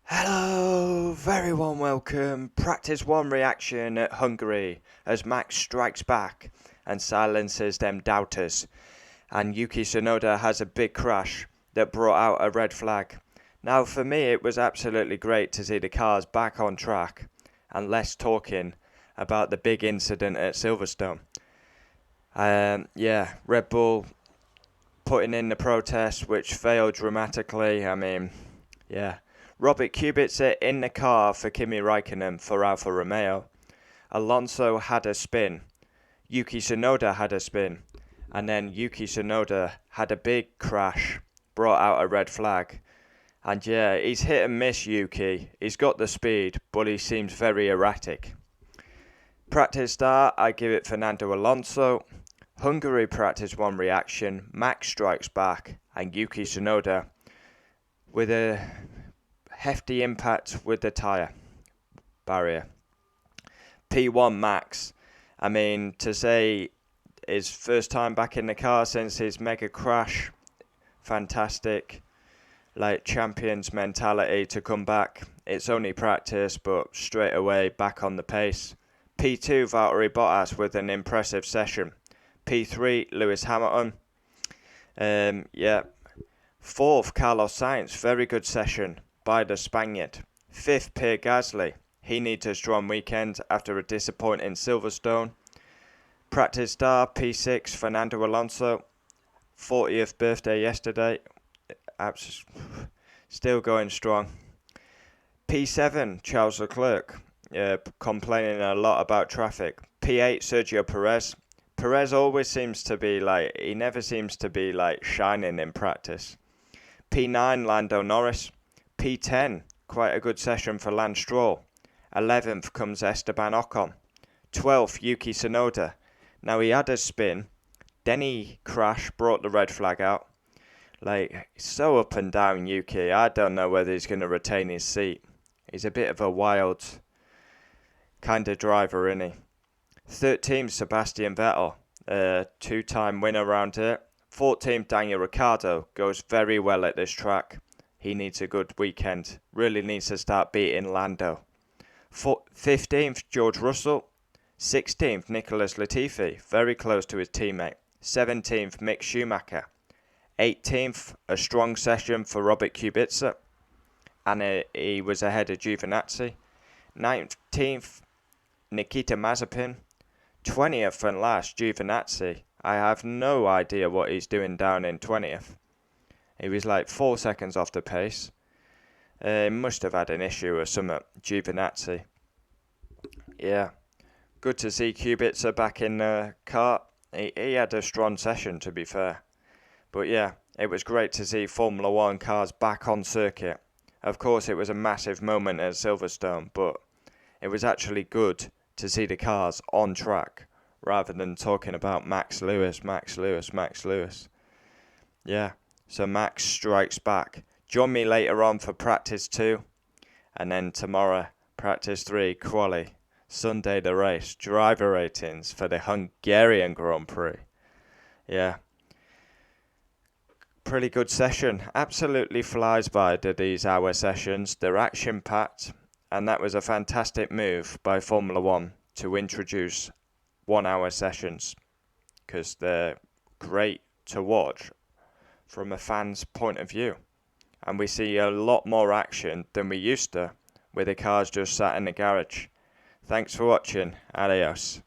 Hello, very warm welcome. Practice 1 reaction at Hungary as Max strikes back and silences them doubters. And Yuki Tsunoda has a big crash that brought out a red flag. Now, for me, it was absolutely great to see the cars back on track and less talking about the big incident at Silverstone. Red Bull putting in the protest, which failed dramatically. Robert Kubica in the car for Kimi Raikkonen for Alfa Romeo. Alonso had a spin. Yuki Tsunoda had a spin. And then Yuki Tsunoda had a big crash, brought out a red flag. And yeah, he's hit and miss, Yuki. He's got the speed, but he seems very erratic. Practice start, I give it Fernando Alonso. Hungary practice 1 reaction, Max strikes back, and Yuki Tsunoda with a hefty impact with the tyre barrier. P1 Max, to say his first time back in the car since his mega crash, fantastic. Like champions mentality to come back. It's only practice, but straight away back on the pace. P2 Valtteri Bottas with an impressive session. P3 Lewis Hamilton. 4th Carlos Sainz, very good session by the Spaniard. 5th Pierre Gasly. He needs a strong weekend after a disappointing Silverstone. Practice star P6 Fernando Alonso. 40th birthday yesterday. Still going strong. P7 Charles Leclerc, complaining a lot about traffic. P8 Sergio Perez. Perez always seems to be he never seems to be shining in practice. P9 Lando Norris. P10 quite a good session for Lance Stroll. 11th comes Esteban Ocon. 12th Yuki Tsunoda. Now he had a spin, then he crashed, brought the red flag out. So up and down, Yuki. I don't know whether he's going to retain his seat. He's a bit of a wild kind of driver, isn't he? 13th, Sebastian Vettel. 2-time winner around here. 14th, Daniel Ricciardo. Goes very well at this track. He needs a good weekend. Really needs to start beating Lando. 15th, George Russell. 16th, Nicholas Latifi. Very close to his teammate. 17th, Mick Schumacher. 18th, a strong session for Robert Kubica, and he was ahead of Giovinazzi. 19th, Nikita Mazepin. 20th and last, Giovinazzi. I have no idea what he's doing down in 20th. He was 4 seconds off the pace. He must have had an issue or something, Giovinazzi. Yeah, good to see Kubica back in the car. He had a strong session, to be fair. But yeah, it was great to see Formula 1 cars back on circuit. Of course, it was a massive moment at Silverstone, but it was actually good to see the cars on track rather than talking about Max Lewis. Yeah, so Max strikes back. Join me later on for practice 2, and then tomorrow, practice 3, quali. Sunday the race, driver ratings for the Hungarian Grand Prix. Yeah. Pretty good session. Absolutely flies by these hour sessions. They're action packed, and that was a fantastic move by Formula 1 to introduce 1 hour sessions because they're great to watch from a fan's point of view. And we see a lot more action than we used to with the cars just sat in the garage. Thanks for watching. Adios.